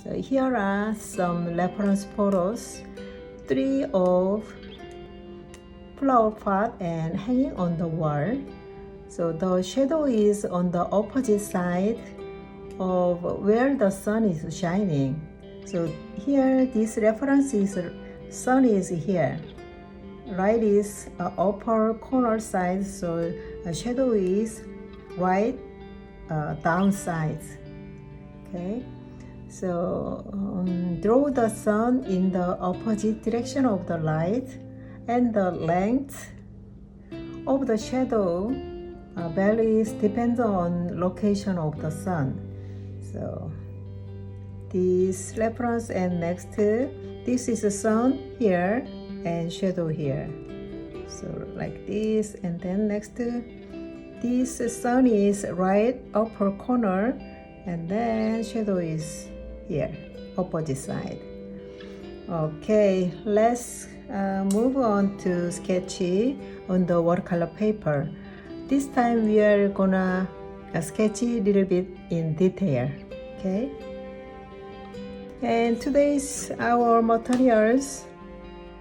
So here are some reference photos, 3 of flower pot and hanging on the wall. So the shadow is on the opposite side of where the sun is shining. So here this reference is sun is here. Right is upper corner side, so shadow is right downside. Okay, so draw the sun in the opposite direction of the light, and the length of the shadow varies depends on location of the sun. So this reference and next, this is the sun here and shadow here. So like this, and then next, this sun is right upper corner, and then shadow is here, opposite side. Okay, let's move on to sketchy on the watercolor paper. This time we are gonna sketch a little bit in detail. Okay, and today's our materials: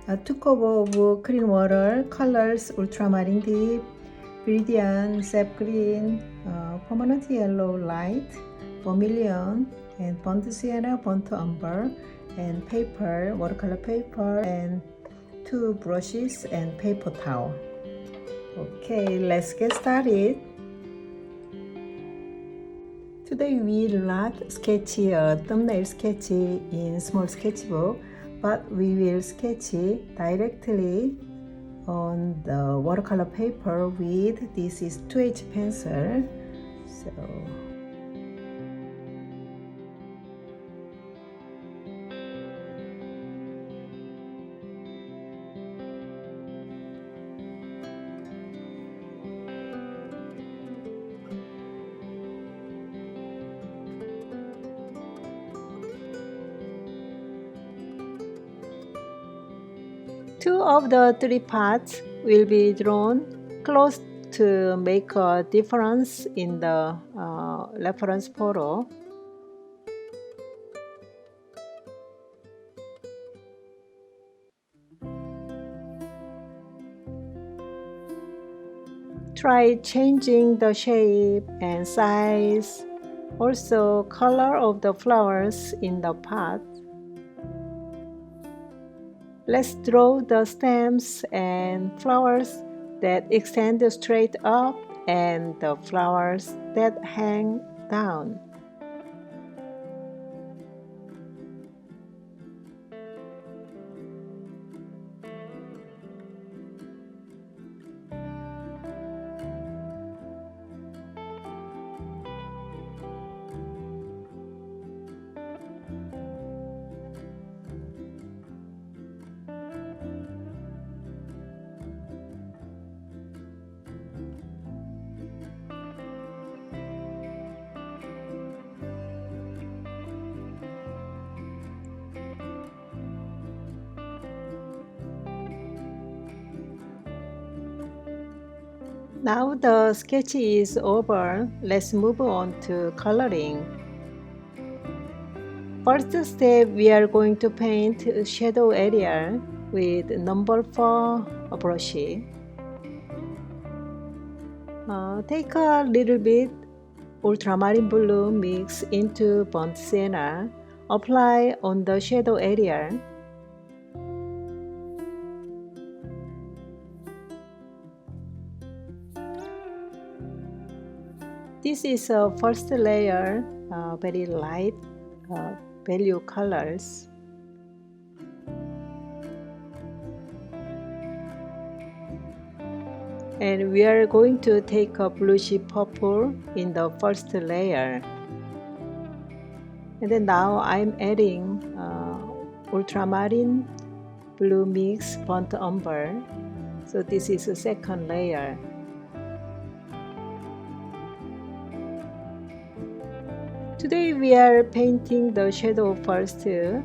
2 cups of clean water, colors ultramarine deep, viridian, sap green, permanent yellow light, vermilion, and burnt sienna, burnt umber, and paper, watercolor paper, and 2 brushes and paper towel. Okay, let's get started. Today we will not sketch a thumbnail sketch in small sketchbook, but we will sketch directly on the watercolor paper with this is 2H pencil. So two of the 3 parts will be drawn close to make a difference in the reference photo. Try changing the shape and size, also color of the flowers in the pot. Let's draw the stems and flowers that extend straight up and the flowers that hang down. Now the sketch is over, let's move on to coloring. First step, we are going to paint shadow area with number 4 brush. Take a little bit ultramarine blue mix into burnt sienna, apply on the shadow area. This is a first layer, very light value colors. And we are going to take a bluish purple in the first layer. And then now I'm adding ultramarine blue mix burnt umber. So this is the second layer. Today we are painting the shadow first. So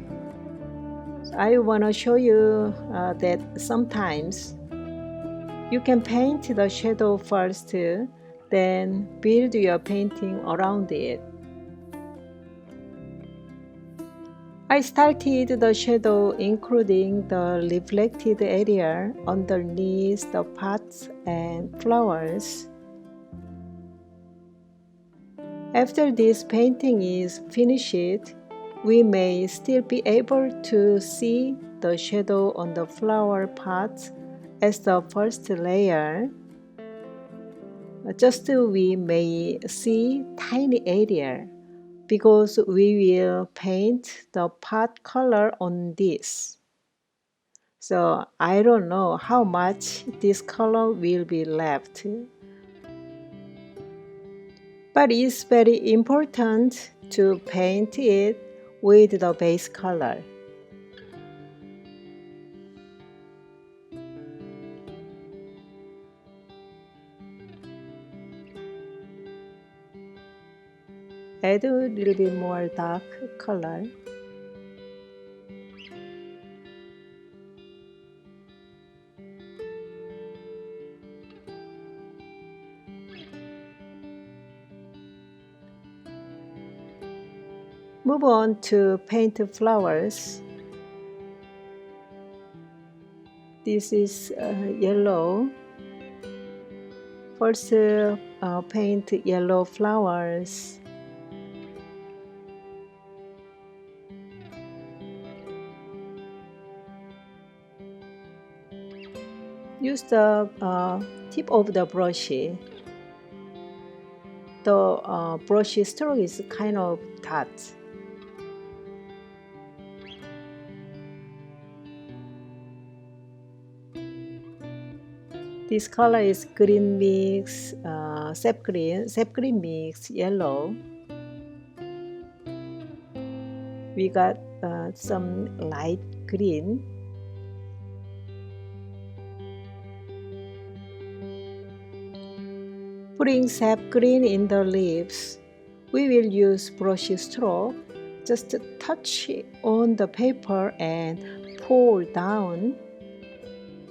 I want to show you that sometimes you can paint the shadow first, then build your painting around it. I started the shadow including the reflected area underneath the pots and flowers. After this painting is finished, we may still be able to see the shadow on the flower pots as the first layer. Just we may see tiny area because we will paint the pot color on this. So I don't know how much this color will be left. But it's very important to paint it with the base color. Add a little bit more dark color. Move on to paint flowers. This is yellow. First, paint yellow flowers. Use the tip of the brush. The brush stroke is kind of tight. This color is green mix, sap green mix yellow. We got some light green. Putting sap green in the leaves, we will use brush stroke. Just touch on the paper and pull down.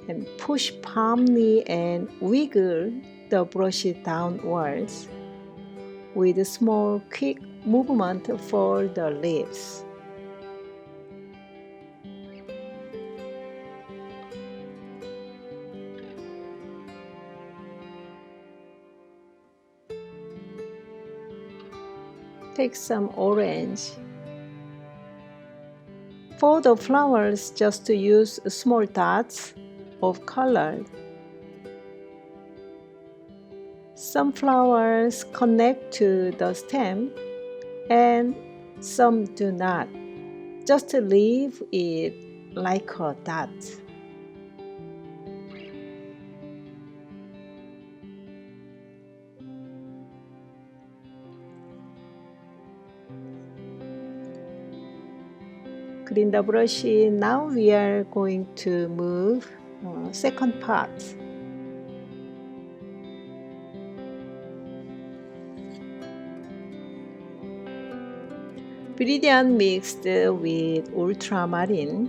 And push firmly and wiggle the brush downwards with a small quick movement for the leaves. Take some orange. For the flowers, just use small dots of color. Some flowers connect to the stem and some do not. Just leave it like a dot. Clean the brush. Now we are going to move second part. Viridian mixed with ultramarine.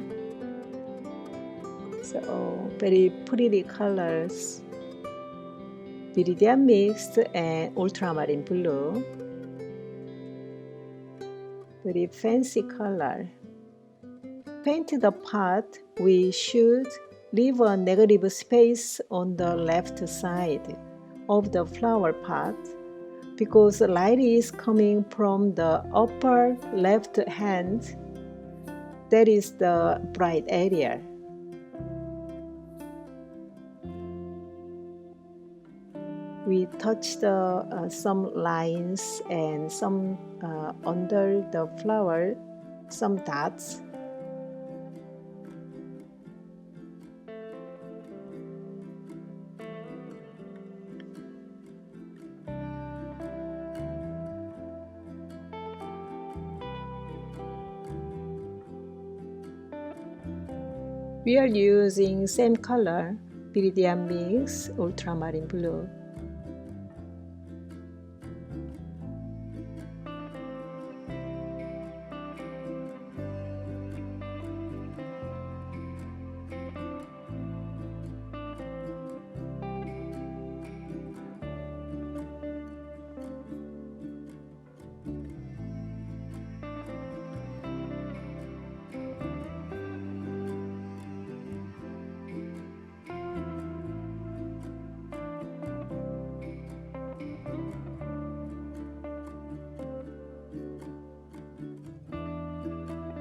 So very pretty colors. Viridian mixed and ultramarine blue. Very fancy color. Paint the pot, we should leave a negative space on the left side of the flower pot because the light is coming from the upper left hand. That is the bright area. We touched some lines and some under the flower, some dots. We are using same color, Viridian mix, ultramarine blue.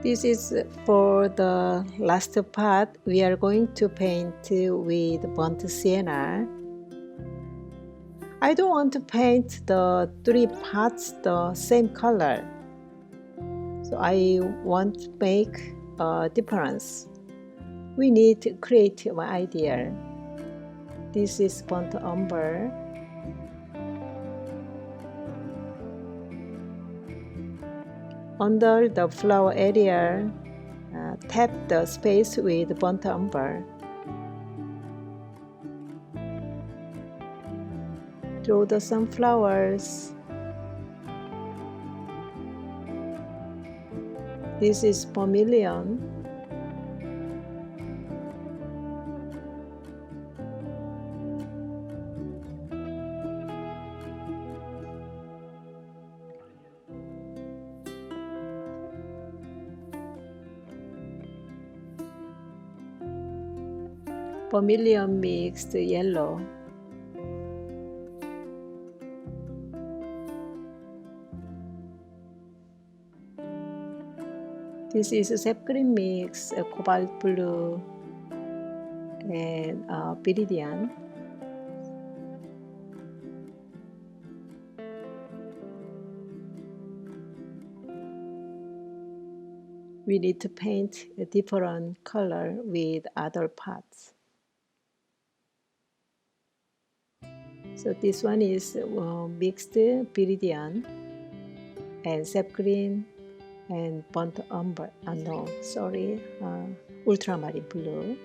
This is for the last part. We are going to paint with burnt sienna. I don't want to paint the three parts the same color, so I want to make a difference. We need to create an idea. This is burnt umber. Under the flower area, tap the space with burnt umber. Draw the sunflowers. This is vermilion. Vermilion mixed yellow. This is a sap green mix, a cobalt blue, and viridian. We need to paint a different color with other parts. So this one is mixed viridian and sap green and burnt umber. Ultramarine blue.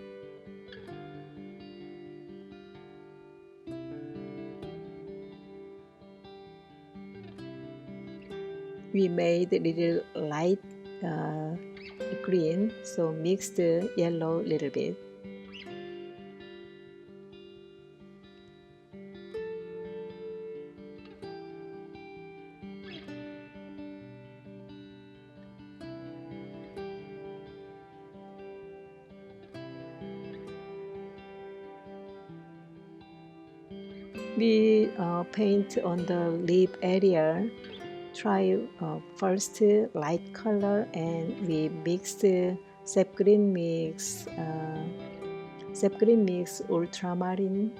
We made a little light green, so mixed yellow a little bit. We paint on the leaf area. Try first light color, and we mixed sap green mix ultramarine.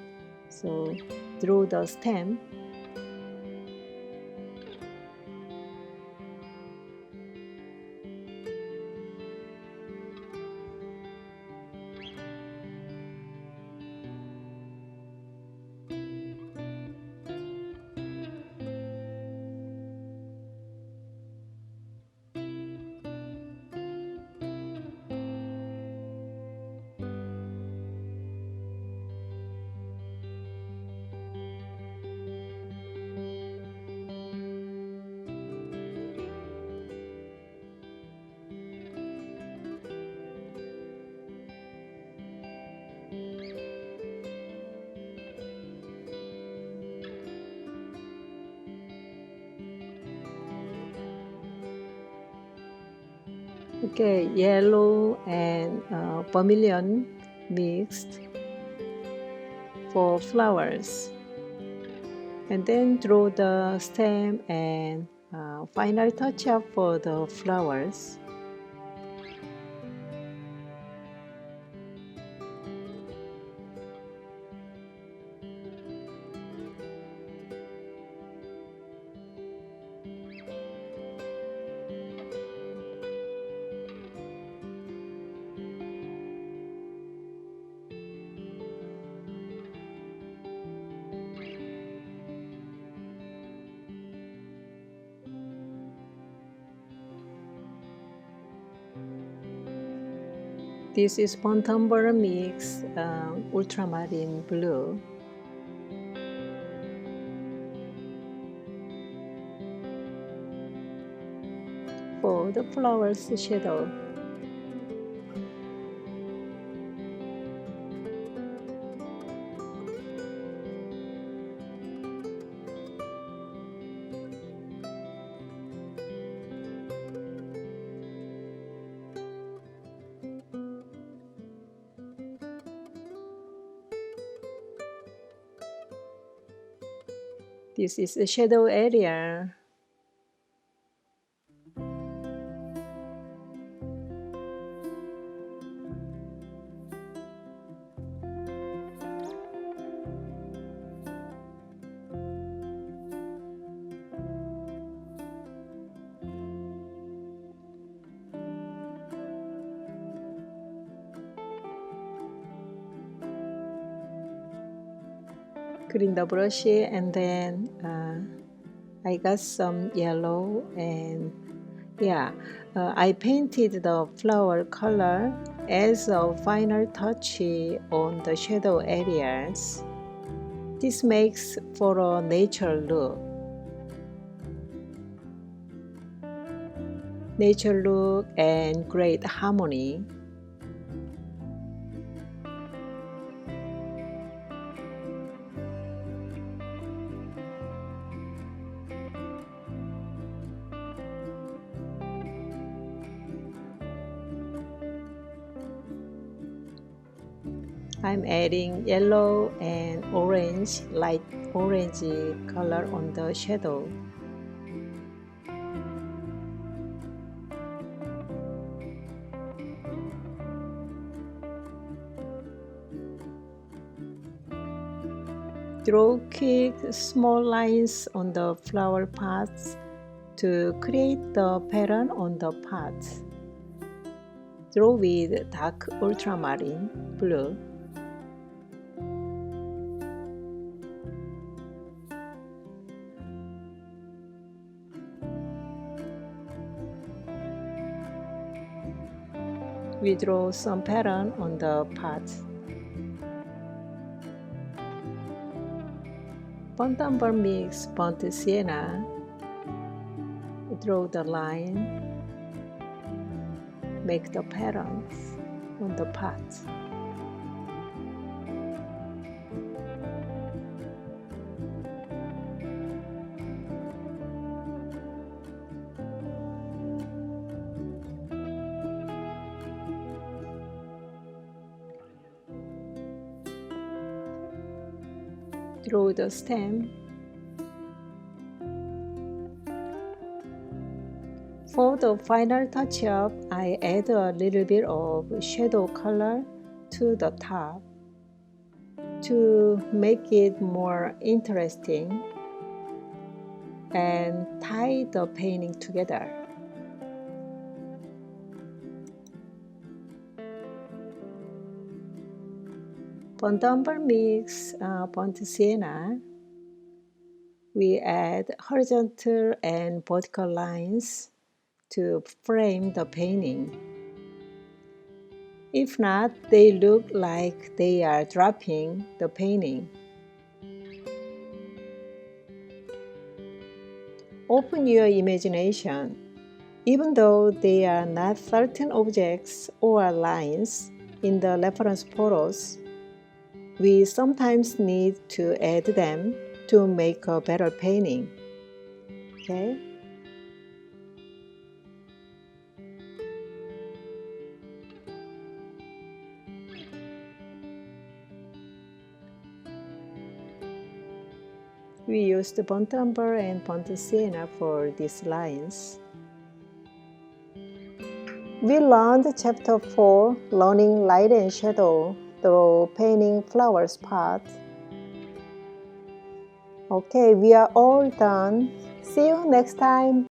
So draw the stem. Okay, yellow and vermilion mixed for flowers. And then draw the stem and final touch up for the flowers. This is burnt umber mix ultramarine blue. For the flowers shadow. This is the shadow area. clean the brush, and then I got some yellow, and I painted the flower color as a final touch on the shadow areas. This makes for a natural look. Nature look and great harmony. I'm adding yellow and orange, light orange color on the shadow. Draw quick, small lines on the flower parts to create the pattern on the parts. Draw with dark ultramarine blue. We draw some pattern on the parts. Burnt umber mix burnt sienna. Draw the line. Make the patterns on the parts. Draw the stem. For the final touch-up, I add a little bit of shadow color to the top to make it more interesting and tie the painting together. Burnt umber mix burnt sienna. We add horizontal and vertical lines to frame the painting. If not, they look like they are dropping the painting. Open your imagination. Even though they are not certain objects or lines in the reference photos, we sometimes need to add them to make a better painting. Okay? We used burnt umber and burnt sienna for these lines. We learned Chapter 4, Learning Light and Shadow through painting flowers part. Okay, we are all done. See you next time.